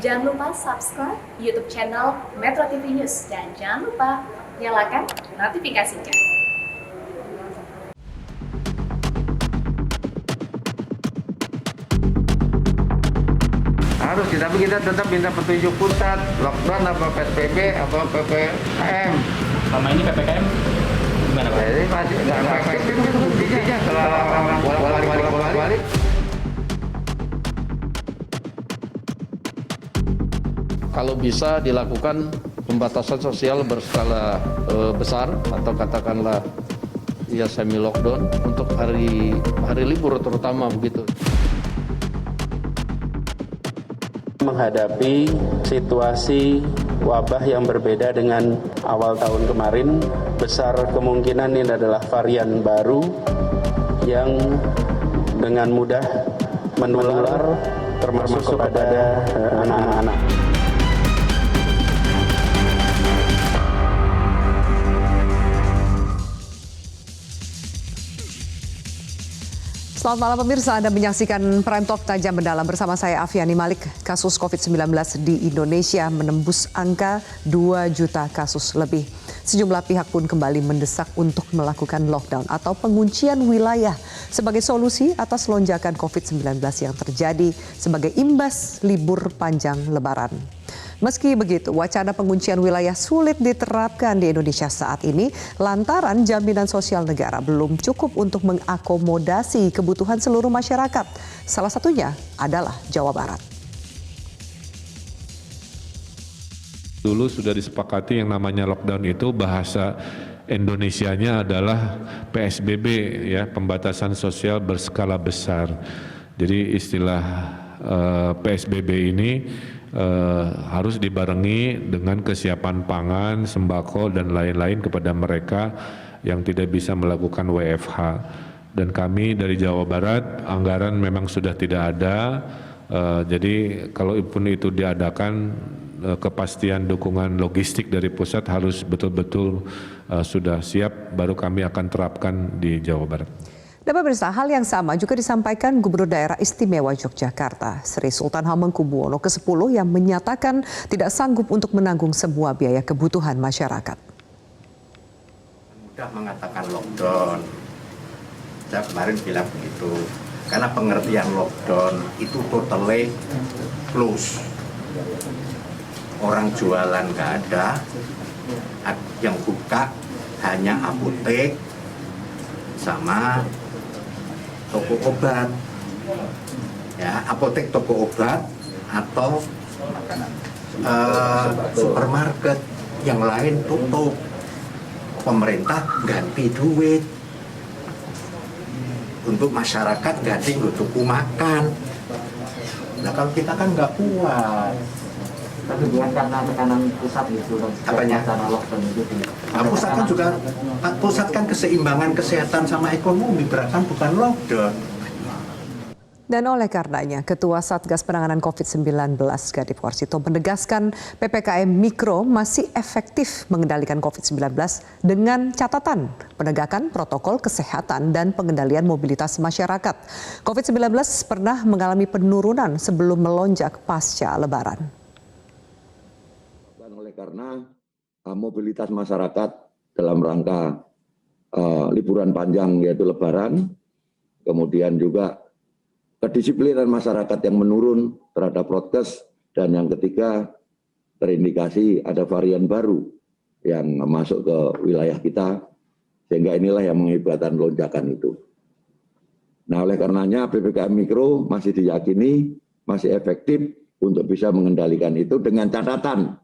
Jangan lupa subscribe YouTube channel Metro TV News dan jangan lupa nyalakan notifikasinya. Harus, tapi kita tetap minta petunjuk pusat, lockdown apa PSBB apa PPKM. Selama ini PPKM gimana Pak? Jadi masih nggak efektif itu buktinya kalau orang bolak-balik. Kalau bisa dilakukan pembatasan sosial berskala besar atau katakanlah ya semi lockdown untuk hari libur terutama begitu. Menghadapi situasi wabah yang berbeda dengan awal tahun kemarin, besar kemungkinan ini adalah varian baru yang dengan mudah menular termasuk kepada anak-anak. Selamat malam pemirsa, Anda menyaksikan Prime Talk Tajam Mendalam bersama saya Afiani Malik. Kasus COVID-19 di Indonesia menembus angka 2 juta kasus lebih. Sejumlah pihak pun kembali mendesak untuk melakukan lockdown atau penguncian wilayah sebagai solusi atas lonjakan COVID-19 yang terjadi sebagai imbas libur panjang Lebaran. Meski begitu, wacana penguncian wilayah sulit diterapkan di Indonesia saat ini lantaran jaminan sosial negara belum cukup untuk mengakomodasi kebutuhan seluruh masyarakat. Salah satunya adalah Jawa Barat. Dulu sudah disepakati yang namanya lockdown itu bahasa Indonesianya adalah PSBB ya, pembatasan sosial berskala besar. Jadi istilah PSBB ini harus dibarengi dengan kesiapan pangan, sembako dan lain-lain kepada mereka yang tidak bisa melakukan WFH. Dan kami dari Jawa Barat anggaran memang sudah tidak ada, jadi kalaupun itu diadakan kepastian dukungan logistik dari pusat harus betul-betul sudah siap, baru kami akan terapkan di Jawa Barat. Dan pemirsa, hal yang sama juga disampaikan Gubernur Daerah Istimewa Yogyakarta, Sri Sultan Hamengkubuwono ke-10 yang menyatakan tidak sanggup untuk menanggung semua biaya kebutuhan masyarakat. Mudah mengatakan lockdown, saya kemarin bilang begitu, karena pengertian lockdown itu totally close. Orang jualan nggak ada, yang buka hanya apotek sama toko obat, ya apotek, toko obat atau supermarket, yang lain tutup. Pemerintah ganti duit untuk masyarakat, ganti untuk makan. Nah kalau kita kan nggak kuat. Tapi bukan karena tekanan pusat gitu, apanya? Lockdown itu. Nah, pusat kan keseimbangan kesehatan sama ekonomi, berarti bukan lockdown. Dan oleh karenanya, Ketua Satgas Penanganan COVID-19 Gadip Warsito menegaskan PPKM Mikro masih efektif mengendalikan COVID-19 dengan catatan penegakan protokol kesehatan dan pengendalian mobilitas masyarakat. COVID-19 pernah mengalami penurunan sebelum melonjak pasca Lebaran. Oleh karena mobilitas masyarakat dalam rangka liburan panjang yaitu Lebaran, kemudian juga kedisiplinan masyarakat yang menurun terhadap prokes, dan yang ketiga terindikasi ada varian baru yang masuk ke wilayah kita, sehingga inilah yang mengakibatkan lonjakan itu. Nah, oleh karenanya PPKM Mikro masih diyakini masih efektif untuk bisa mengendalikan itu dengan catatan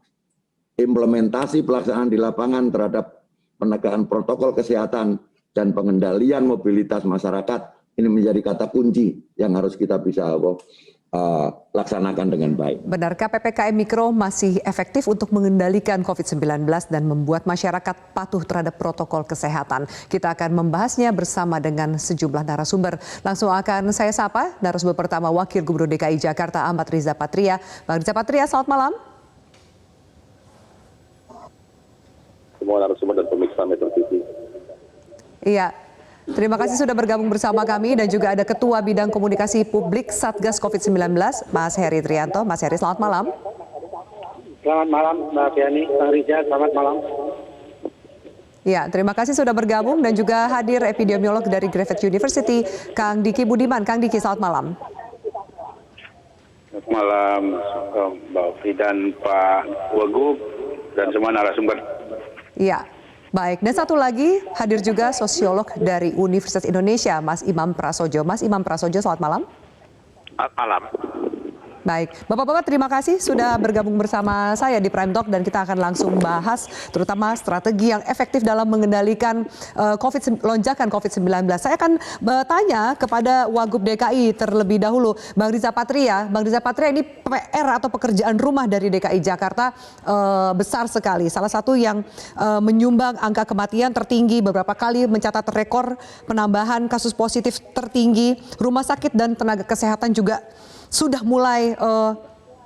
implementasi pelaksanaan di lapangan terhadap penegakan protokol kesehatan dan pengendalian mobilitas masyarakat ini menjadi kata kunci yang harus kita bisa laksanakan dengan baik. Benarkah PPKM Mikro masih efektif untuk mengendalikan COVID-19 dan membuat masyarakat patuh terhadap protokol kesehatan? Kita akan membahasnya bersama dengan sejumlah narasumber. Langsung akan saya sapa narasumber pertama, Wakil Gubernur DKI Jakarta Ahmad Riza Patria. Bang Riza Patria, selamat malam. Semua narasumber dan pemirsa Metro TV. Iya, terima kasih sudah bergabung bersama kami, dan juga ada Ketua Bidang Komunikasi Publik Satgas COVID-19, Mas Heri Trianto. Mas Heri, selamat malam. Selamat malam Mbak Fiani, Bang Riza, selamat malam. Ya, terima kasih sudah bergabung dan juga hadir epidemiolog dari Griffith University, Kang Diki Budiman. Kang Diki, selamat malam. Selamat malam Mbak Ovi dan Pak Wagub dan semua narasumber. Iya, baik. Dan satu lagi hadir juga sosiolog dari Universitas Indonesia, Mas Imam Prasojo. Mas Imam Prasojo, selamat malam. Selamat malam. Baik, Bapak-Bapak terima kasih sudah bergabung bersama saya di Prime Talk dan kita akan langsung bahas terutama strategi yang efektif dalam mengendalikan lonjakan COVID-19. Saya akan bertanya kepada Wagub DKI terlebih dahulu, Bang Riza Patria. Bang Riza Patria, ini PR atau pekerjaan rumah dari DKI Jakarta besar sekali. Salah satu yang menyumbang angka kematian tertinggi, beberapa kali mencatat rekor penambahan kasus positif tertinggi. Rumah sakit dan tenaga kesehatan juga sudah mulai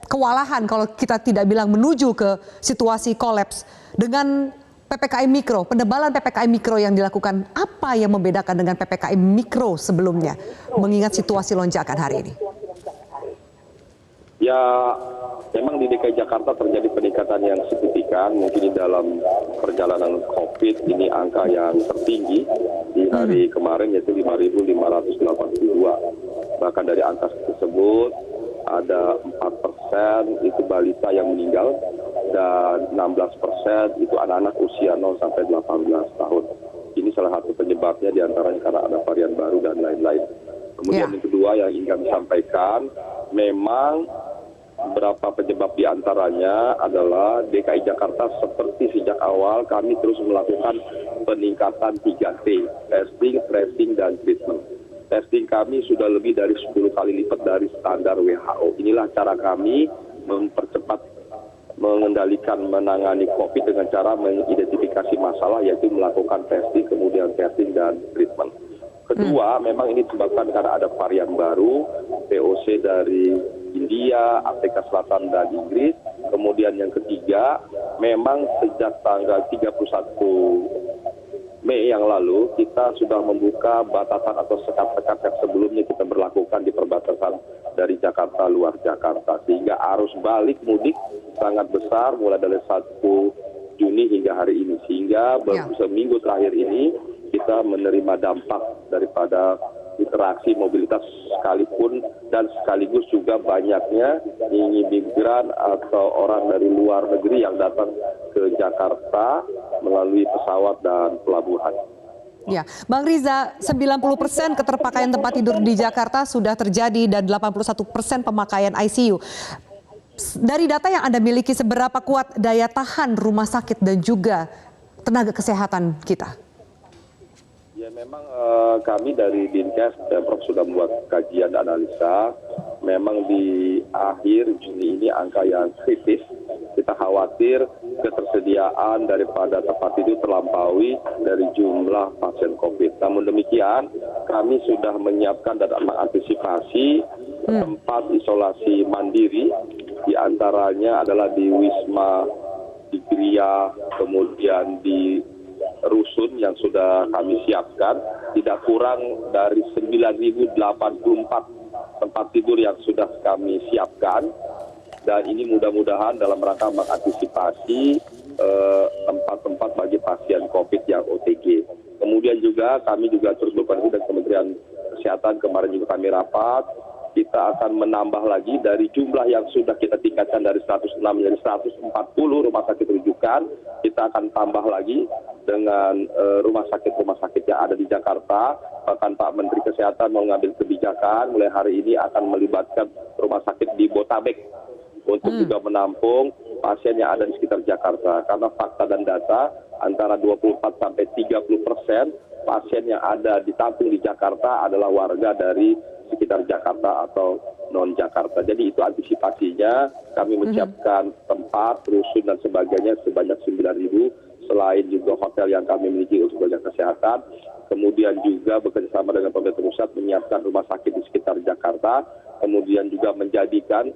kewalahan kalau kita tidak bilang menuju ke situasi kolaps. Dengan PPKM Mikro, penebalan PPKM Mikro yang dilakukan, apa yang membedakan dengan PPKM Mikro sebelumnya mengingat situasi lonjakan hari ini? Ya, memang di DKI Jakarta terjadi peningkatan yang signifikan. Mungkin di dalam perjalanan COVID ini angka yang tertinggi di hari kemarin yaitu 5.582. Bahkan dari angka tersebut ada 4% itu balita yang meninggal dan 16% itu anak-anak usia 0 sampai 18 tahun. Ini salah satu penyebabnya diantaranya karena ada varian baru dan lain-lain. Kemudian yang kedua yang ingin kami sampaikan, memang beberapa penyebab diantaranya adalah DKI Jakarta seperti sejak awal kami terus melakukan peningkatan 3T, testing, tracing, dan treatment. Testing kami sudah lebih dari 10 kali lipat dari standar WHO. Inilah cara kami mempercepat mengendalikan menangani COVID dengan cara mengidentifikasi masalah yaitu melakukan testing, kemudian testing dan treatment. Kedua, memang ini disebabkan karena ada varian baru, VOC dari India, Afrika Selatan dan Inggris. Kemudian yang ketiga, memang sejak tanggal 31 Mei yang lalu kita sudah membuka batasan atau sekat-sekat yang sebelumnya kita berlakukan di perbatasan dari Jakarta luar Jakarta, sehingga arus balik mudik sangat besar mulai dari 1 Juni hingga hari ini, sehingga baru seminggu terakhir ini kita menerima dampak daripada interaksi mobilitas sekalipun dan sekaligus juga banyaknya imigran atau orang dari luar negeri yang datang ke Jakarta melalui pesawat dan pelabuhan. Ya, Bang Riza, 90% keterpakaian tempat tidur di Jakarta sudah terjadi dan 81% pemakaian ICU. Dari data yang Anda miliki, seberapa kuat daya tahan rumah sakit dan juga tenaga kesehatan kita? Ya, memang kami dari Dinkes dan Prof sudah membuat kajian dan analisa. Memang di akhir Juni ini angka yang kritis. Kita khawatir ketersediaan daripada tempat tidur terlampaui dari jumlah pasien COVID. Namun demikian, kami sudah menyiapkan dan mengantisipasi tempat isolasi mandiri, diantaranya adalah di Wisma, di Gria, kemudian di Rusun yang sudah kami siapkan, tidak kurang dari 9.084 tempat tidur yang sudah kami siapkan. Dan ini mudah-mudahan dalam rangka mengantisipasi tempat-tempat bagi pasien COVID yang OTG. Kemudian juga kami juga terus berkoordinasi dengan Kementerian Kesehatan, kemarin juga kami rapat, kita akan menambah lagi dari jumlah yang sudah kita tingkatkan dari 106 menjadi 140 rumah sakit rujukan, kita akan tambah lagi dengan rumah sakit yang ada di Jakarta. Bahkan Pak Menteri Kesehatan mau mengambil kebijakan mulai hari ini akan melibatkan rumah sakit di Botabek untuk juga menampung pasien yang ada di sekitar Jakarta. Karena fakta dan data antara 24 sampai 30% pasien yang ada ditampung di Jakarta adalah warga dari sekitar Jakarta atau non-Jakarta. Jadi itu antisipasinya, kami menyiapkan tempat, rusun dan sebagainya sebanyak 9.000, selain juga hotel yang kami miliki untuk tenaga kesehatan. Kemudian juga bekerjasama dengan pemerintah pusat menyiapkan rumah sakit di sekitar Jakarta, kemudian juga menjadikan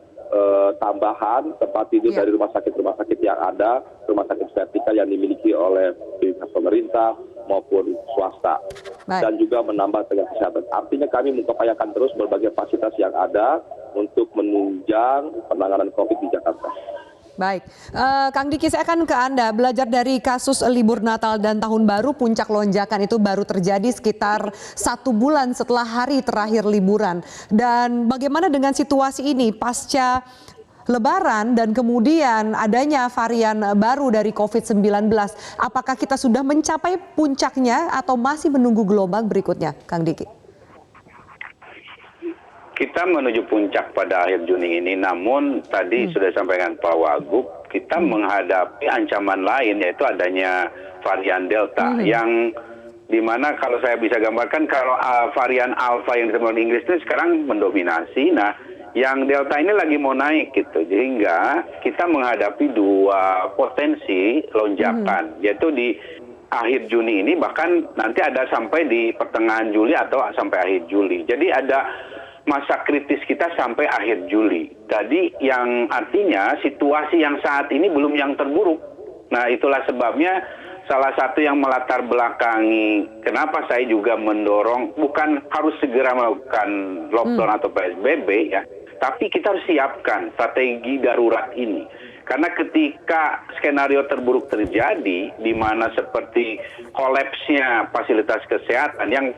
tambahan tempat tidur dari rumah sakit yang ada, rumah sakit vertikal yang dimiliki oleh pemerintah maupun swasta. Dan juga menambah tenaga kesehatan. Artinya kami mengupayakan terus berbagai fasilitas yang ada untuk menunjang penanganan COVID di Jakarta. Baik, Kang Diki, saya akan ke Anda. Belajar dari kasus libur Natal dan Tahun Baru, puncak lonjakan itu baru terjadi sekitar 1 bulan setelah hari terakhir liburan. Dan bagaimana dengan situasi ini pasca Lebaran dan kemudian adanya varian baru dari COVID-19? Apakah kita sudah mencapai puncaknya atau masih menunggu gelombang berikutnya, Kang Diki? Kita menuju puncak pada akhir Juni ini, namun tadi sudah disampaikan Pak Wagub, kita menghadapi ancaman lain, yaitu adanya varian Delta, yang dimana kalau saya bisa gambarkan, kalau varian Alpha yang disebut di Inggris itu sekarang mendominasi, nah yang Delta ini lagi mau naik gitu, sehingga kita menghadapi dua potensi lonjakan, yaitu di akhir Juni ini, bahkan nanti ada sampai di pertengahan Juli atau sampai akhir Juli. Jadi ada masa kritis kita sampai akhir Juli. Jadi yang artinya situasi yang saat ini belum yang terburuk. Nah, itulah sebabnya salah satu yang melatar belakangi kenapa saya juga mendorong bukan harus segera melakukan lockdown atau PSBB ya, tapi kita harus siapkan strategi darurat ini. Karena ketika skenario terburuk terjadi, di mana seperti kolapsnya fasilitas kesehatan yang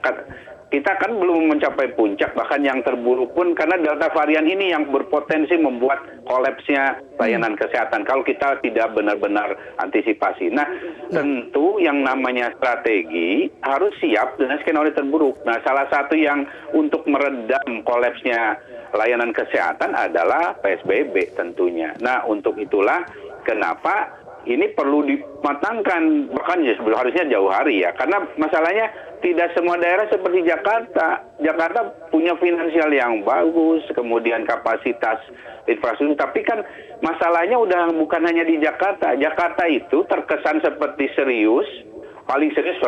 kita kan belum mencapai puncak, bahkan yang terburuk pun karena Delta varian ini yang berpotensi membuat kolapsnya layanan kesehatan kalau kita tidak benar-benar antisipasi. Nah, tentu yang namanya strategi harus siap dengan skenario terburuk. Nah, salah satu yang untuk meredam kolapsnya layanan kesehatan adalah PSBB tentunya. Nah, untuk itulah kenapa ini perlu dimatangkan, bahkan harusnya jauh hari ya, karena masalahnya tidak semua daerah seperti Jakarta. Jakarta punya finansial yang bagus, kemudian kapasitas infrastruktur, tapi kan masalahnya udah bukan hanya di Jakarta. Jakarta itu terkesan seperti serius, paling serius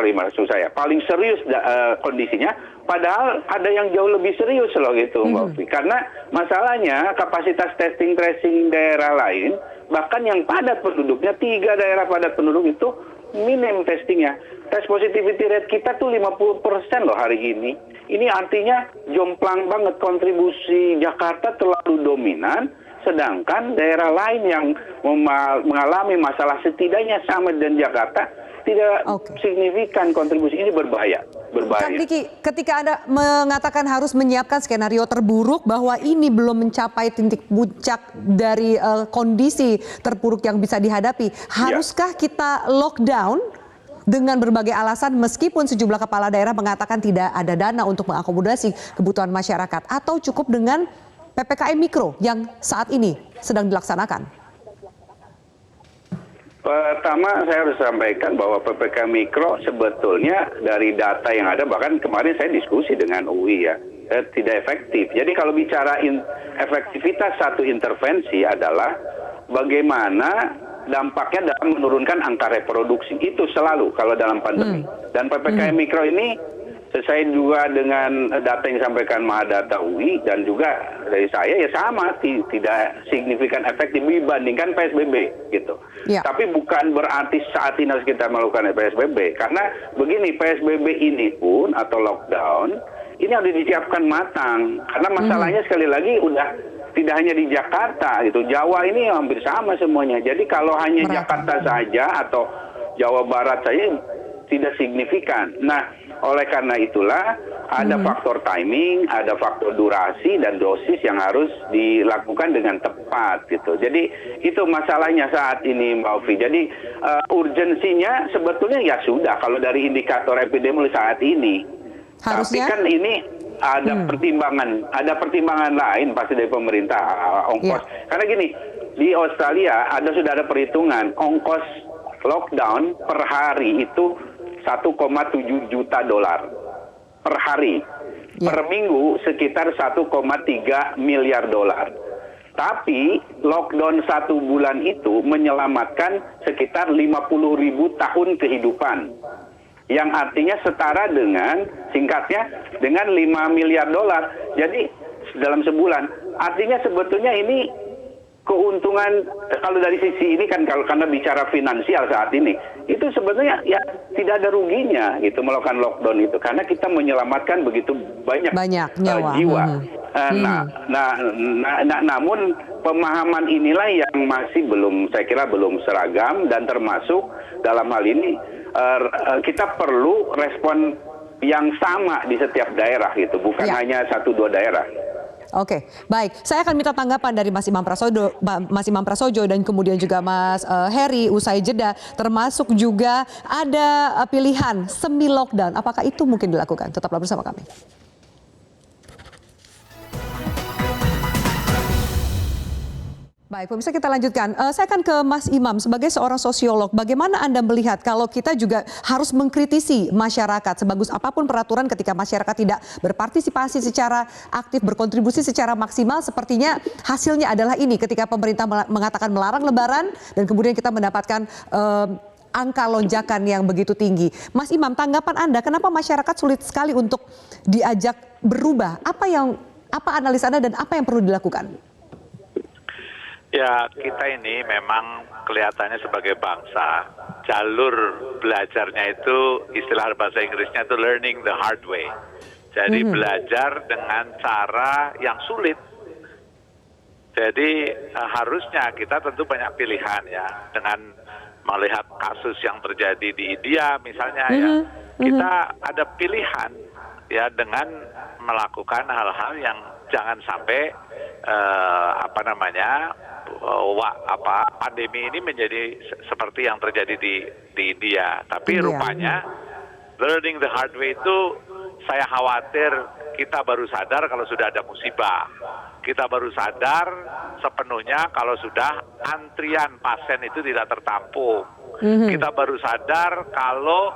kondisinya, padahal ada yang jauh lebih serius loh gitu, Mbak Ufi. Karena masalahnya kapasitas testing tracing daerah lain, bahkan yang padat penduduknya, 3 daerah padat penduduk itu minim testingnya. Test positivity rate kita tuh 50% loh hari ini. Ini artinya jomplang banget, kontribusi Jakarta terlalu dominan, sedangkan daerah lain yang mengalami masalah setidaknya sama dengan Jakarta tidak signifikan kontribusi. Ini berbahaya. Kang Diki, ketika Anda mengatakan harus menyiapkan skenario terburuk bahwa ini belum mencapai titik puncak dari kondisi terburuk yang bisa dihadapi, haruskah kita lockdown dengan berbagai alasan meskipun sejumlah kepala daerah mengatakan tidak ada dana untuk mengakomodasi kebutuhan masyarakat, atau cukup dengan PPKM Mikro yang saat ini sedang dilaksanakan? Pertama saya harus sampaikan bahwa PPKM Mikro sebetulnya dari data yang ada, bahkan kemarin saya diskusi dengan UI ya, tidak efektif. Jadi kalau bicara efektivitas satu intervensi adalah bagaimana dampaknya dalam menurunkan angka reproduksi. Itu selalu kalau dalam pandemi. Dan PPKM Mikro ini sesuai juga dengan data yang disampaikan Mahadata UI dan juga dari saya ya sama, tidak signifikan efektif dibandingkan PSBB gitu. Tapi bukan berarti saat ini harus kita melakukan PSBB, karena begini, PSBB ini pun atau lockdown ini harus disiapkan matang, karena masalahnya sekali lagi udah tidak hanya di Jakarta gitu, Jawa ini hampir sama semuanya. Jadi kalau hanya Jakarta saja atau Jawa Barat saja tidak signifikan. Nah, oleh karena itulah ada faktor timing, ada faktor durasi dan dosis yang harus dilakukan dengan tepat gitu. Jadi itu masalahnya saat ini, Mbak Ovi. Jadi urgensinya sebetulnya ya sudah kalau dari indikator epidemiologi saat ini. Harusnya? Tapi kan ini ada pertimbangan lain pasti dari pemerintah, ongkos. Karena gini, di Australia sudah ada perhitungan ongkos lockdown per hari itu 1,7 juta dolar per hari. Per minggu sekitar 1,3 miliar dolar. Tapi lockdown 1 bulan itu menyelamatkan sekitar 50.000 tahun kehidupan. Yang artinya setara dengan, singkatnya, dengan 5 miliar dolar. Jadi dalam sebulan. Artinya sebetulnya ini keuntungan, kalau dari sisi ini kan, kalau karena bicara finansial saat ini, itu sebetulnya ya tidak ada ruginya gitu melakukan lockdown itu, karena kita menyelamatkan begitu banyak nyawa. Jiwa. Namun pemahaman inilah yang masih saya kira belum seragam, dan termasuk dalam hal ini kita perlu respon yang sama di setiap daerah gitu, bukan hanya 1-2 daerah. Oke, baik. Saya akan minta tanggapan dari Mas Imam Prasojo dan kemudian juga Mas Heri usai jeda, termasuk juga ada pilihan semi lockdown. Apakah itu mungkin dilakukan? Tetaplah bersama kami. Baik, pemirsa, kita lanjutkan. Saya akan ke Mas Imam sebagai seorang sosiolog. Bagaimana Anda melihat kalau kita juga harus mengkritisi masyarakat sebagus apapun peraturan ketika masyarakat tidak berpartisipasi secara aktif, berkontribusi secara maksimal, sepertinya hasilnya adalah ini ketika pemerintah mengatakan melarang lebaran dan kemudian kita mendapatkan angka lonjakan yang begitu tinggi. Mas Imam, tanggapan Anda, kenapa masyarakat sulit sekali untuk diajak berubah? Apa analisa Anda dan apa yang perlu dilakukan? Ya, kita ini memang kelihatannya sebagai bangsa, jalur belajarnya itu, istilah bahasa Inggrisnya itu learning the hard way. Jadi belajar dengan cara yang sulit. Jadi harusnya kita tentu banyak pilihan ya, dengan melihat kasus yang terjadi di India misalnya ya, kita ada pilihan ya dengan melakukan hal-hal yang jangan sampai pandemi ini menjadi seperti yang terjadi di India. Tapi rupanya learning the hard way itu saya khawatir kita baru sadar kalau sudah ada musibah. Kita baru sadar sepenuhnya kalau sudah antrian pasien itu tidak tertampung. Kita baru sadar kalau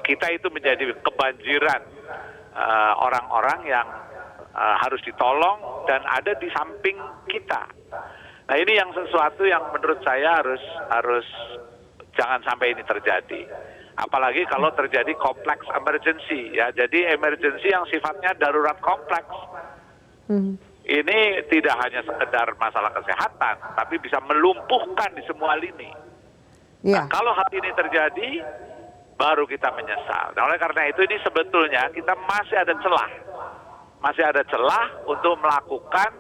kita itu menjadi kebanjiran orang-orang yang harus ditolong dan ada di samping kita. Nah, ini yang sesuatu yang menurut saya harus jangan sampai ini terjadi. Apalagi kalau terjadi kompleks emergency ya. Jadi emergency yang sifatnya darurat kompleks. Ini tidak hanya sekedar masalah kesehatan, tapi bisa melumpuhkan di semua lini. Nah, kalau hal ini terjadi, baru kita menyesal. Nah, oleh karena itu ini sebetulnya kita masih ada celah untuk melakukan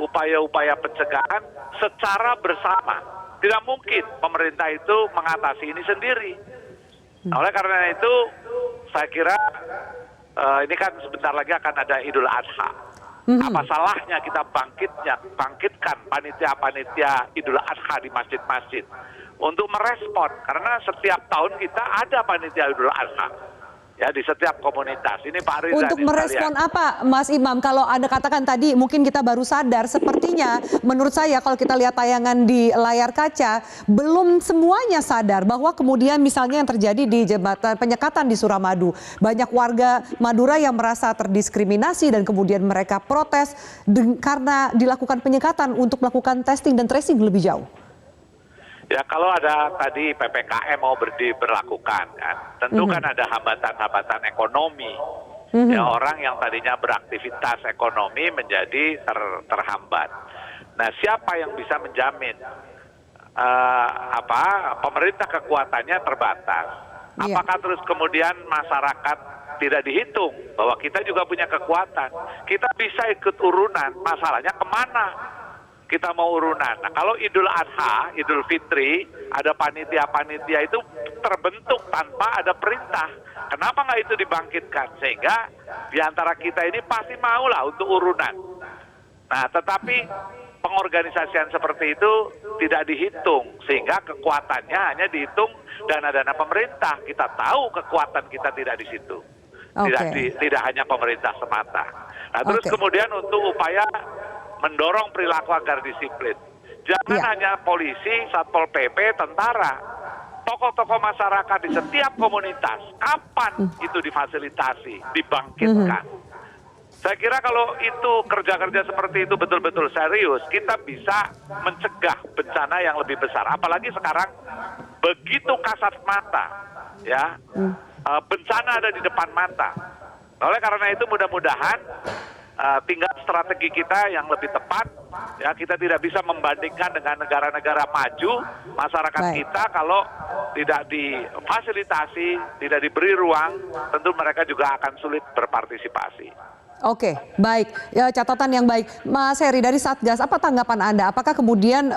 upaya-upaya pencegahan secara bersama. Tidak mungkin pemerintah itu mengatasi ini sendiri. Nah, oleh karena itu saya kira ini kan sebentar lagi akan ada Idul Adha. Apa salahnya kita bangkitkan panitia-panitia Idul Adha di masjid-masjid untuk merespon, karena setiap tahun kita ada panitia Idul Adha ya di setiap komunitas. Ini Pak Riza. Untuk merespon apa, Mas Imam? Kalau Anda katakan tadi mungkin kita baru sadar, sepertinya menurut saya kalau kita lihat tayangan di layar kaca, belum semuanya sadar bahwa kemudian misalnya yang terjadi di jembatan penyekatan di Suramadu, banyak warga Madura yang merasa terdiskriminasi dan kemudian mereka protes karena dilakukan penyekatan untuk melakukan testing dan tracing lebih jauh. Ya, kalau ada tadi PPKM mau diberlakukan kan, tentu kan ada hambatan-hambatan ekonomi. Ya, orang yang tadinya beraktivitas ekonomi menjadi terhambat. Nah, siapa yang bisa menjamin pemerintah kekuatannya terbatas? Apakah terus kemudian masyarakat tidak dihitung bahwa kita juga punya kekuatan? Kita bisa ikut urunan, masalahnya kemana? Kita mau urunan. Nah, kalau Idul Adha, Idul Fitri, ada panitia-panitia itu terbentuk tanpa ada perintah. Kenapa nggak itu dibangkitkan? Sehingga di antara kita ini pasti maulah untuk urunan. Nah, tetapi pengorganisasian seperti itu tidak dihitung. Sehingga kekuatannya hanya dihitung dana-dana pemerintah. Kita tahu kekuatan kita tidak di situ. Tidak hanya pemerintah semata. Nah, terus kemudian untuk upaya mendorong perilaku agar disiplin. Jangan hanya polisi, Satpol PP, tentara. Tokoh-tokoh masyarakat di setiap komunitas. Kapan itu difasilitasi, dibangkitkan? Saya kira kalau itu kerja-kerja seperti itu betul-betul serius, kita bisa mencegah bencana yang lebih besar. Apalagi sekarang begitu kasat mata, ya, bencana ada di depan mata. Oleh karena itu mudah-mudahan tinggal strategi kita yang lebih tepat. Ya, kita tidak bisa membandingkan dengan negara-negara maju. Masyarakat kita kalau tidak difasilitasi, tidak diberi ruang, tentu mereka juga akan sulit berpartisipasi. Oke, baik. Ya, catatan yang baik. Mas Heri, dari Satgas, apa tanggapan Anda? Apakah kemudian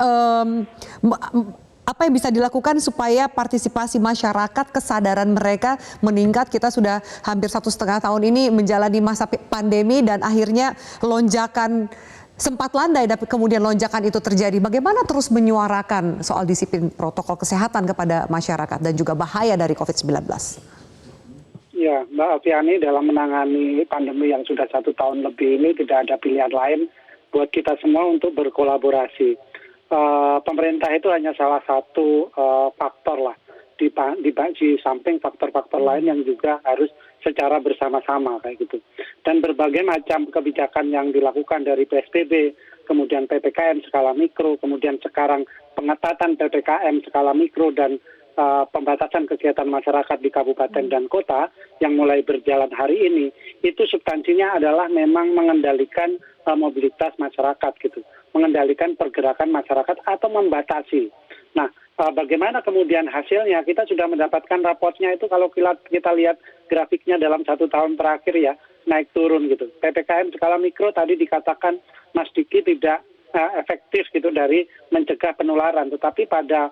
apa yang bisa dilakukan supaya partisipasi masyarakat, kesadaran mereka meningkat? Kita sudah hampir 1,5 tahun ini menjalani masa pandemi dan akhirnya lonjakan sempat landai, tapi kemudian lonjakan itu terjadi. Bagaimana terus menyuarakan soal disiplin protokol kesehatan kepada masyarakat dan juga bahaya dari COVID-19? Ya, Mbak Alfiani, dalam menangani pandemi yang sudah 1 tahun lebih ini tidak ada pilihan lain buat kita semua untuk berkolaborasi. Pemerintah itu hanya salah satu faktor lah di samping faktor-faktor lain yang juga harus secara bersama-sama kayak gitu. Dan berbagai macam kebijakan yang dilakukan dari PSBB, kemudian PPKM skala mikro, kemudian sekarang pengetatan PPKM skala mikro dan pembatasan kegiatan masyarakat di kabupaten dan kota yang mulai berjalan hari ini, itu substansinya adalah memang mengendalikan mobilitas masyarakat gitu, mengendalikan pergerakan masyarakat atau membatasi. Nah, bagaimana kemudian hasilnya? Kita sudah mendapatkan raportnya itu kalau kita lihat grafiknya dalam 1 tahun terakhir ya, naik turun gitu. PPKM skala mikro tadi dikatakan Mas Diki tidak efektif gitu dari mencegah penularan, tetapi pada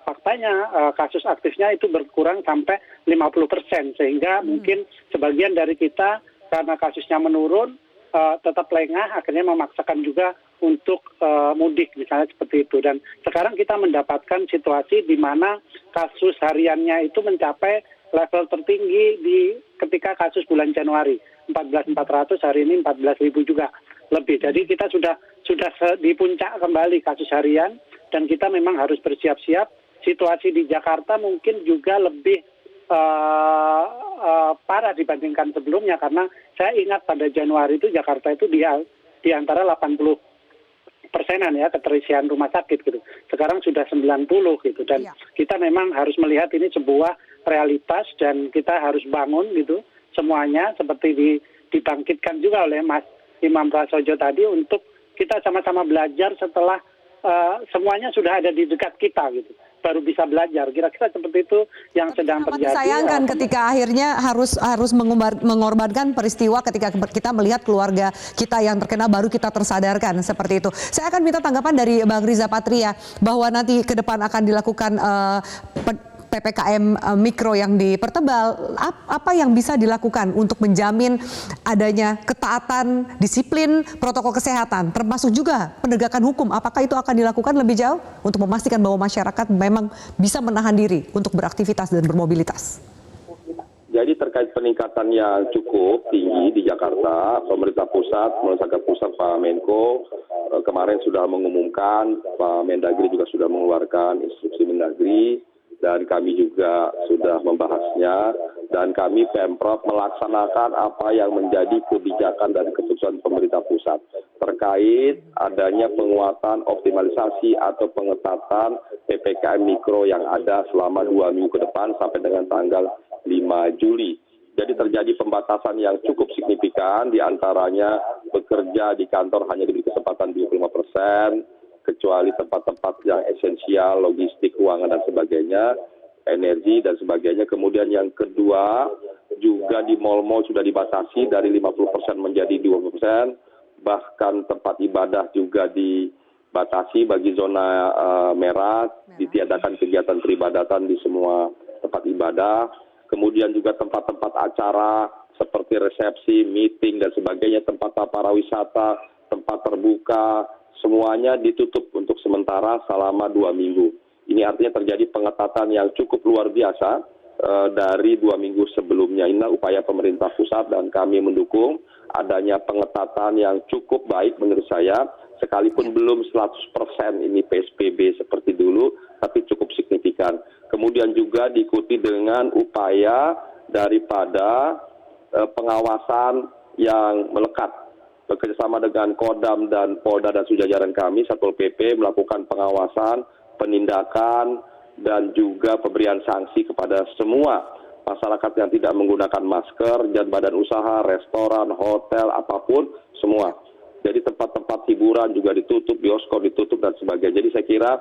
faktanya kasus aktifnya itu berkurang sampai 50%, sehingga mungkin sebagian dari kita karena kasusnya menurun tetap lengah, akhirnya memaksakan juga untuk mudik misalnya seperti itu. Dan sekarang kita mendapatkan situasi di mana kasus hariannya itu mencapai level tertinggi ketika kasus bulan Januari, 14.400, hari ini 14.000 juga lebih. Jadi kita sudah di puncak kembali kasus harian. Dan kita memang harus bersiap-siap. Situasi di Jakarta mungkin juga lebih parah dibandingkan sebelumnya, karena saya ingat pada Januari itu Jakarta itu di antara 80%-an ya keterisian rumah sakit gitu. Sekarang sudah 90 gitu. Dan kita memang harus melihat ini sebuah realitas dan kita harus bangun gitu semuanya, seperti dibangkitkan juga oleh Mas Imam Prasojo tadi, untuk kita sama-sama belajar setelah semuanya sudah ada di dekat kita gitu, baru bisa belajar. Kira-kira seperti itu yang sedang terjadi. Disayangkan ketika akhirnya harus mengorbankan peristiwa ketika kita melihat keluarga kita yang terkena, baru kita tersadarkan seperti itu. Saya akan minta tanggapan dari Bang Riza Patria bahwa nanti ke depan akan dilakukan PPKM mikro yang dipertebal. Apa yang bisa dilakukan untuk menjamin adanya ketaatan disiplin protokol kesehatan, termasuk juga penegakan hukum? Apakah itu akan dilakukan lebih jauh untuk memastikan bahwa masyarakat memang bisa menahan diri untuk beraktivitas dan bermobilitas? Jadi terkait peningkatan yang cukup tinggi di Jakarta, pemerintah pusat, Pak Menko kemarin sudah mengumumkan, Pak Mendagri juga sudah mengeluarkan instruksi Mendagri, dan kami juga sudah membahasnya, dan kami Pemprov melaksanakan apa yang menjadi kebijakan dan keputusan pemerintah pusat terkait adanya penguatan optimalisasi atau pengetatan PPKM mikro yang ada selama 2 minggu ke depan sampai dengan tanggal 5 Juli. Jadi terjadi pembatasan yang cukup signifikan, diantaranya bekerja di kantor hanya diberi kesempatan 25%, kecuali tempat-tempat yang esensial, logistik, keuangan, dan sebagainya, energi, dan sebagainya. Kemudian yang kedua, juga di mal-mal sudah dibatasi dari 50% menjadi 20%, bahkan tempat ibadah juga dibatasi bagi zona merah, ditiadakan kegiatan peribadatan di semua tempat ibadah. Kemudian juga tempat-tempat acara seperti resepsi, meeting, dan sebagainya, tempat para wisata, tempat terbuka, semuanya ditutup untuk sementara selama 2 minggu. Ini artinya terjadi pengetatan yang cukup luar biasa dari 2 minggu sebelumnya. Inilah upaya pemerintah pusat dan kami mendukung adanya pengetatan yang cukup baik menurut saya, sekalipun belum 100% ini PSBB seperti dulu, tapi cukup signifikan. Kemudian juga diikuti dengan upaya daripada pengawasan yang melekat. Bekerjasama dengan Kodam dan Polda dan sejajaran kami, Satpol PP melakukan pengawasan, penindakan, dan juga pemberian sanksi kepada semua masyarakat yang tidak menggunakan masker, dan badan usaha, restoran, hotel, apapun, semua. Jadi tempat-tempat hiburan juga ditutup, bioskop ditutup dan sebagainya. Jadi saya kira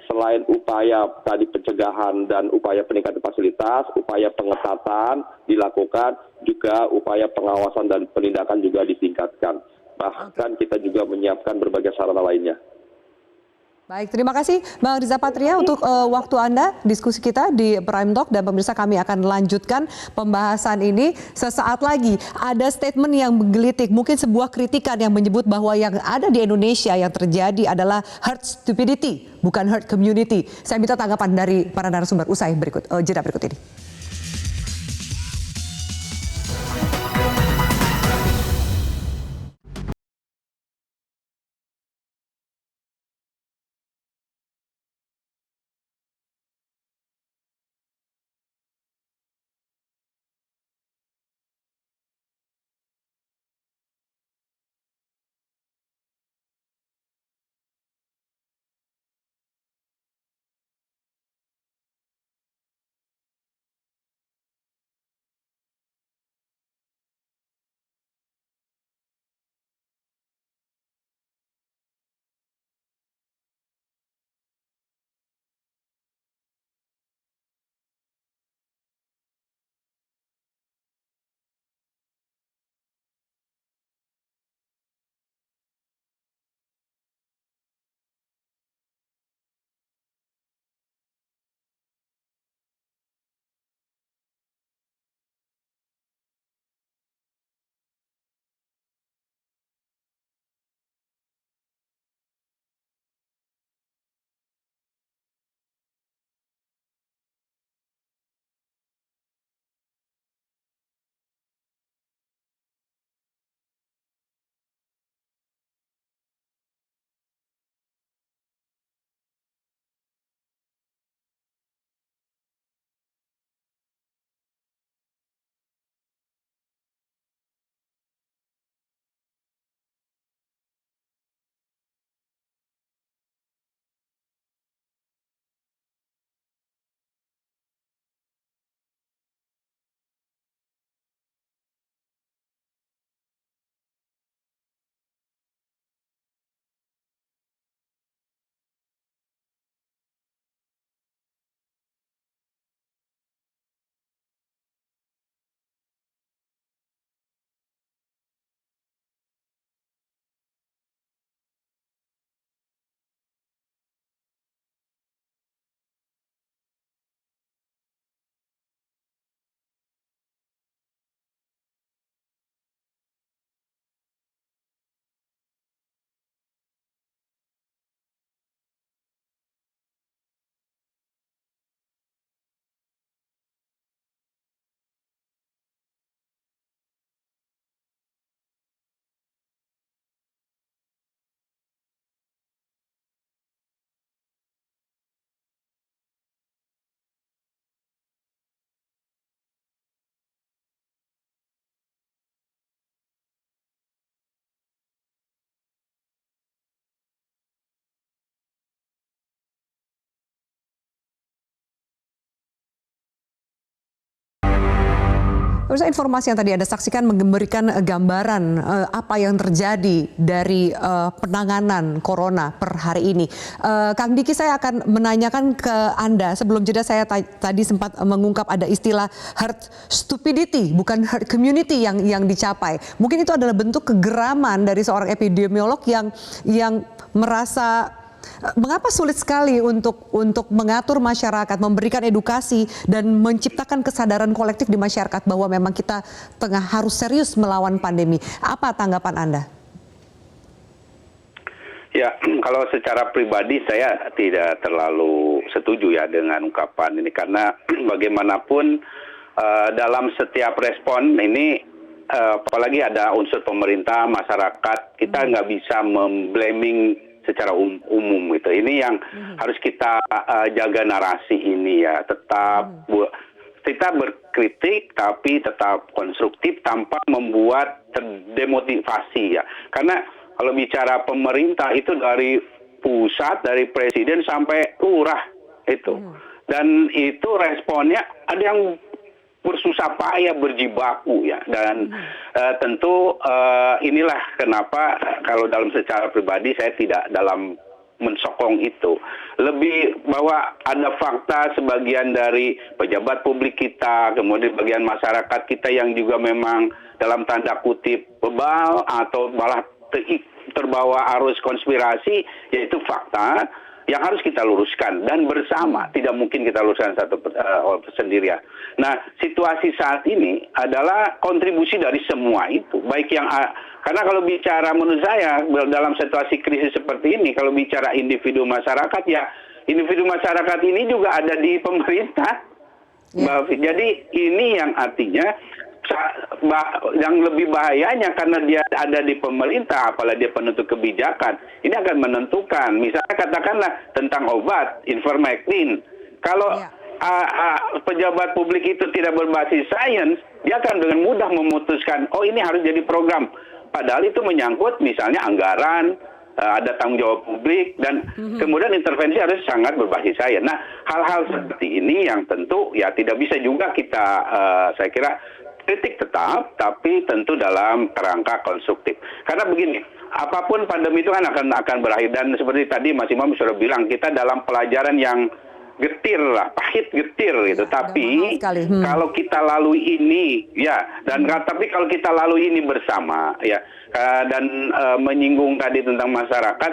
selain upaya tadi pencegahan dan upaya peningkatan fasilitas, upaya pengetatan dilakukan, juga upaya pengawasan dan penindakan juga ditingkatkan. Bahkan kita juga menyiapkan berbagai sarana lainnya. Baik, terima kasih Bang Riza Patria untuk waktu Anda, diskusi kita di Prime Talk, dan pemirsa kami akan lanjutkan pembahasan ini sesaat lagi. Ada statement yang menggelitik, mungkin sebuah kritikan yang menyebut bahwa yang ada di Indonesia yang terjadi adalah herd stupidity, bukan herd community. Saya minta tanggapan dari para narasumber usai jeda berikut ini. Pemirsa, informasi yang tadi Anda saksikan memberikan gambaran apa yang terjadi dari penanganan corona per hari ini. Kang Diki, saya akan menanyakan ke Anda. Sebelum jeda saya tadi sempat mengungkap ada istilah herd stupidity, bukan herd community yang dicapai. Mungkin itu adalah bentuk kegeraman dari seorang epidemiolog yang merasa mengapa sulit sekali untuk mengatur masyarakat, memberikan edukasi dan menciptakan kesadaran kolektif di masyarakat bahwa memang kita tengah harus serius melawan pandemi. Apa tanggapan Anda? Ya, kalau secara pribadi saya tidak terlalu setuju ya dengan ungkapan ini, karena bagaimanapun dalam setiap respon ini apalagi ada unsur pemerintah, masyarakat, kita nggak bisa memblaming secara umum gitu. Ini yang harus kita jaga narasi ini ya. Tetap kita berkritik tapi tetap konstruktif tanpa membuat terdemotivasi ya. Karena kalau bicara pemerintah itu dari pusat, dari presiden sampai lurah itu. Dan itu responnya ada yang bersusah payah berjibaku ya, dan tentu inilah kenapa kalau dalam secara pribadi saya tidak dalam mensokong itu, lebih bahwa ada fakta sebagian dari pejabat publik kita, kemudian bagian masyarakat kita yang juga memang dalam tanda kutip bebal atau malah terbawa arus konspirasi, yaitu fakta yang harus kita luruskan dan bersama, tidak mungkin kita luruskan satu sendirian. Nah, situasi saat ini adalah kontribusi dari semua itu, baik yang karena kalau bicara menurut saya dalam situasi krisis seperti ini, kalau bicara individu masyarakat, ya individu masyarakat ini juga ada di pemerintah. Jadi ini yang artinya yang lebih bahayanya karena dia ada di pemerintah, apalagi dia penentu kebijakan, ini akan menentukan. Misalnya katakanlah tentang obat, ivermectin. Kalau pejabat publik itu tidak berbasis sains, dia akan dengan mudah memutuskan, oh ini harus jadi program. Padahal itu menyangkut misalnya anggaran, ada tanggung jawab publik, dan kemudian intervensi harus sangat berbasis sains. Nah, hal-hal seperti ini yang tentu ya tidak bisa juga kita, saya kira, kritik tetap, tapi tentu dalam kerangka konstruktif. Karena begini, apapun pandemi itu kan akan berakhir, dan seperti tadi Mas Imam sudah bilang, kita dalam pelajaran yang getir lah, pahit getir gitu. Tapi kalau kita lalui ini, ya, dan tapi kalau kita lalui ini bersama, ya, dan menyinggung tadi tentang masyarakat,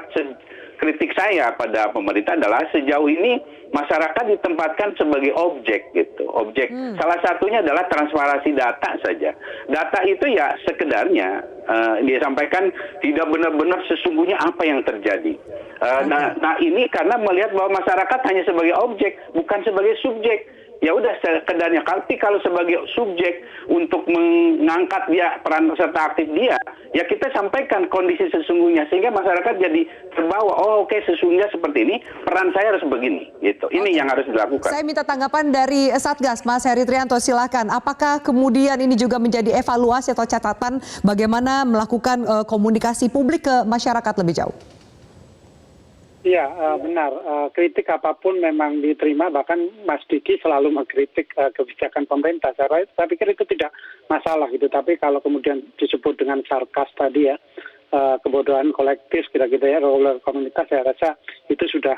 kritik saya pada pemerintah adalah sejauh ini masyarakat ditempatkan sebagai objek gitu, objek. Salah satunya adalah transparansi data saja. Data itu ya sekedarnya dia sampaikan tidak benar-benar sesungguhnya apa yang terjadi. Nah ini karena melihat bahwa masyarakat hanya sebagai objek, bukan sebagai subjek. Ya udah sekedarnya. Tapi kalau sebagai subjek untuk mengangkat dia peran serta aktif dia, ya kita sampaikan kondisi sesungguhnya sehingga masyarakat jadi terbawa. Oh oke, sesungguhnya seperti ini, peran saya harus begini. Gitu. Ini yang harus dilakukan. Saya minta tanggapan dari Satgas, Mas Heri Trianto, silakan. Apakah kemudian ini juga menjadi evaluasi atau catatan bagaimana melakukan komunikasi publik ke masyarakat lebih jauh? Iya, benar. Kritik apapun memang diterima, bahkan Mas Diki selalu mengkritik kebijakan pemerintah. Saya pikir itu tidak masalah gitu. Tapi kalau kemudian disebut dengan sarkas tadi ya, kebodohan kolektif kira-kira ya, roller komunitas, saya rasa itu sudah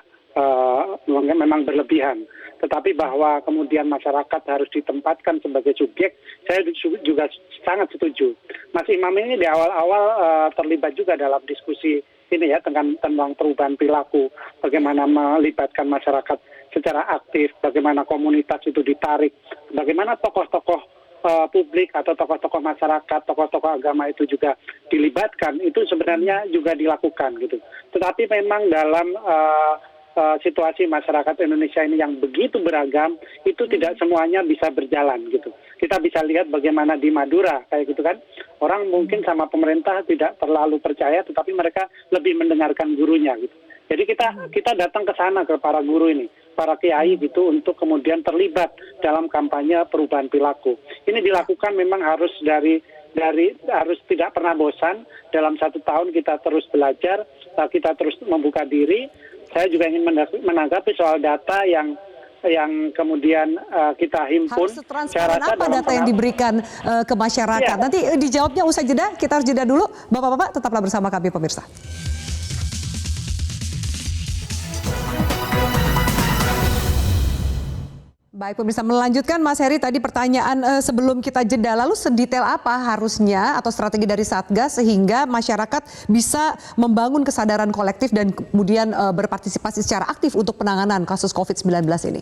memang berlebihan. Tetapi bahwa kemudian masyarakat harus ditempatkan sebagai subjek, saya juga sangat setuju. Mas Imam ini di awal-awal terlibat juga dalam diskusi ini ya tentang perubahan perilaku, bagaimana melibatkan masyarakat secara aktif, bagaimana komunitas itu ditarik, bagaimana tokoh-tokoh publik atau tokoh-tokoh masyarakat, tokoh-tokoh agama itu juga dilibatkan, itu sebenarnya juga dilakukan gitu. Tetapi memang dalam situasi masyarakat Indonesia ini yang begitu beragam, itu tidak semuanya bisa berjalan gitu. Kita bisa lihat bagaimana di Madura kayak gitu kan, orang mungkin sama pemerintah tidak terlalu percaya, tetapi mereka lebih mendengarkan gurunya gitu. Jadi kita datang ke sana, ke para guru ini, para kiai gitu, untuk kemudian terlibat dalam kampanye perubahan perilaku. Ini dilakukan memang harus harus tidak pernah bosan. Dalam 1 tahun kita terus belajar, kita terus membuka diri. Saya juga ingin menanggapi soal data yang kemudian kita himpun. Harus transparan apa data yang diberikan ke masyarakat? Nanti dijawabnya usai jeda, kita harus jeda dulu. Bapak-bapak tetaplah bersama kami pemirsa. Baik pemirsa, melanjutkan Mas Heri tadi pertanyaan sebelum kita jeda, lalu sedetail apa harusnya atau strategi dari Satgas sehingga masyarakat bisa membangun kesadaran kolektif dan kemudian berpartisipasi secara aktif untuk penanganan kasus COVID-19 ini?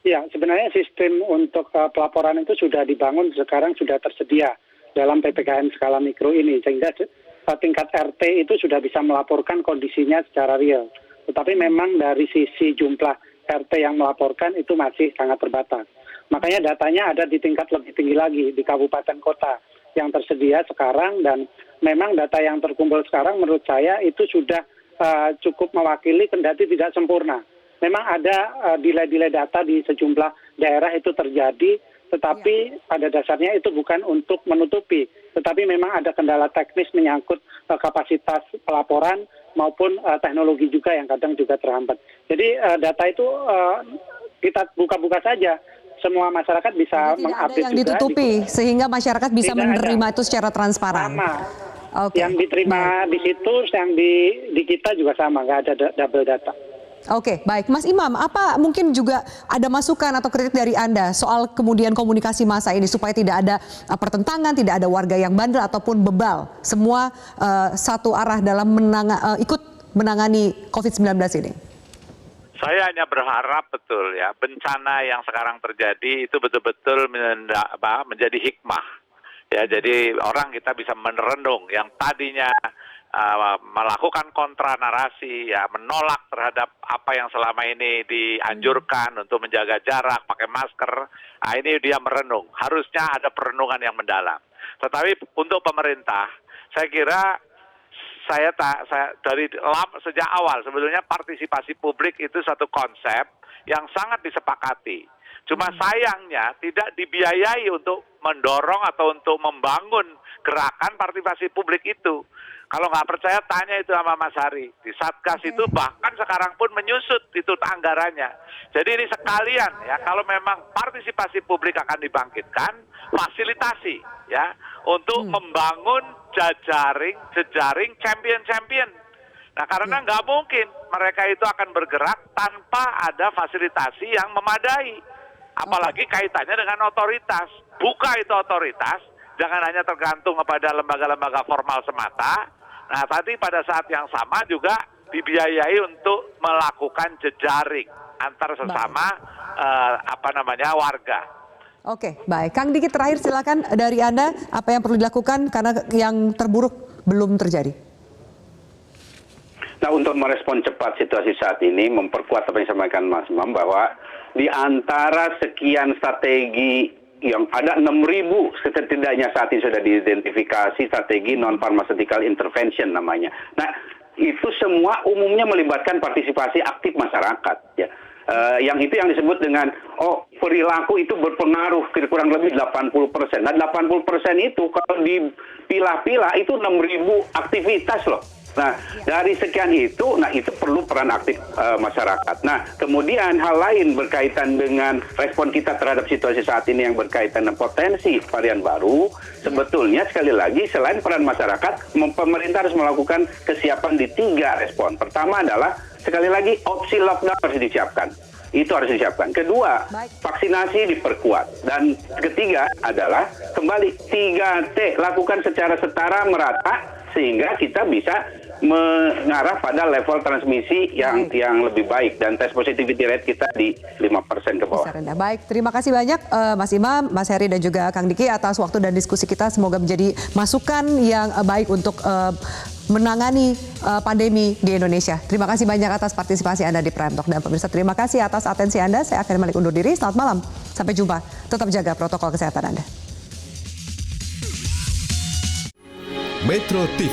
Ya, sebenarnya sistem untuk pelaporan itu sudah dibangun, sekarang sudah tersedia dalam PPKM skala mikro ini, sehingga tingkat RT itu sudah bisa melaporkan kondisinya secara real. Tetapi memang dari sisi jumlah RT yang melaporkan itu masih sangat terbatas. Makanya datanya ada di tingkat lebih tinggi lagi, di kabupaten kota yang tersedia sekarang, dan memang data yang terkumpul sekarang menurut saya itu sudah cukup mewakili, kendati tidak sempurna. Memang ada delay data di sejumlah daerah itu terjadi, tetapi pada dasarnya itu bukan untuk menutupi, tetapi memang ada kendala teknis menyangkut kapasitas pelaporan maupun teknologi juga yang kadang juga terhambat. Jadi data itu kita buka-buka saja semua masyarakat bisa Jadi tidak ada mengupdate yang juga. ditutupi sehingga masyarakat bisa Tidak menerima ada. itu secara transparan. Sama. Oke. Yang diterima di situ, yang di kita juga sama, nggak ada double data. Oke, baik. Mas Imam, apa mungkin juga ada masukan atau kritik dari Anda soal kemudian komunikasi massa ini supaya tidak ada pertentangan, tidak ada warga yang bandel ataupun bebal. Semua satu arah dalam ikut menangani COVID-19 ini. Saya hanya berharap betul ya, bencana yang sekarang terjadi itu betul-betul menjadi hikmah. Ya, jadi orang kita bisa merenung yang tadinya melakukan kontra narasi, ya menolak terhadap apa yang selama ini dianjurkan untuk menjaga jarak, pakai masker. Nah, ini dia merenung. Harusnya ada perenungan yang mendalam. Tetapi untuk pemerintah, saya kira sejak awal sebetulnya partisipasi publik itu satu konsep yang sangat disepakati. Cuma sayangnya tidak dibiayai untuk mendorong atau untuk membangun gerakan partisipasi publik itu. Kalau nggak percaya tanya itu sama Mas Hari. Di Satgas itu bahkan sekarang pun menyusut itu anggarannya. Jadi ini sekalian ya, kalau memang partisipasi publik akan dibangkitkan, fasilitasi ya untuk membangun jejaring champion-champion. Nah, karena nggak mungkin mereka itu akan bergerak tanpa ada fasilitasi yang memadai. Apalagi kaitannya dengan otoritas. Buka itu otoritas, jangan hanya tergantung kepada lembaga-lembaga formal semata. Nah, tadi pada saat yang sama juga dibiayai untuk melakukan jejaring antar sesama warga. Oke, baik. Kang Diki terakhir silakan dari Anda apa yang perlu dilakukan karena yang terburuk belum terjadi. Nah, untuk merespon cepat situasi saat ini, memperkuat apa yang disampaikan Mas Imam bahwa di antara sekian strategi yang ada 6.000 setidaknya saat ini sudah diidentifikasi strategi non-pharmaceutical intervention namanya. Nah, itu semua umumnya melibatkan partisipasi aktif masyarakat. Ya. Yang itu yang disebut dengan perilaku itu berpengaruh kurang lebih 80%. Nah, 80% itu kalau dipilah-pilah itu 6.000 aktivitas loh. Nah, dari sekian itu, itu perlu peran aktif masyarakat. Nah, kemudian hal lain berkaitan dengan respon kita terhadap situasi saat ini yang berkaitan dengan potensi varian baru, sebetulnya sekali lagi selain peran masyarakat, pemerintah harus melakukan kesiapan di 3 respon. Pertama adalah sekali lagi opsi lockdown harus disiapkan. Itu harus disiapkan. Kedua, vaksinasi diperkuat. Dan ketiga adalah kembali 3T, lakukan secara setara merata sehingga kita bisa mengarah pada level transmisi yang lebih baik dan test positivity rate kita di 5% ke bawah. Baik, terima kasih banyak Mas Imam, Mas Heri dan juga Kang Diki atas waktu dan diskusi kita. Semoga menjadi masukan yang baik untuk menangani pandemi di Indonesia. Terima kasih banyak atas partisipasi Anda di Prime Talk dan pemirsa. Terima kasih atas atensi Anda. Saya akan balik undur diri. Selamat malam. Sampai jumpa. Tetap jaga protokol kesehatan Anda. Metro TV,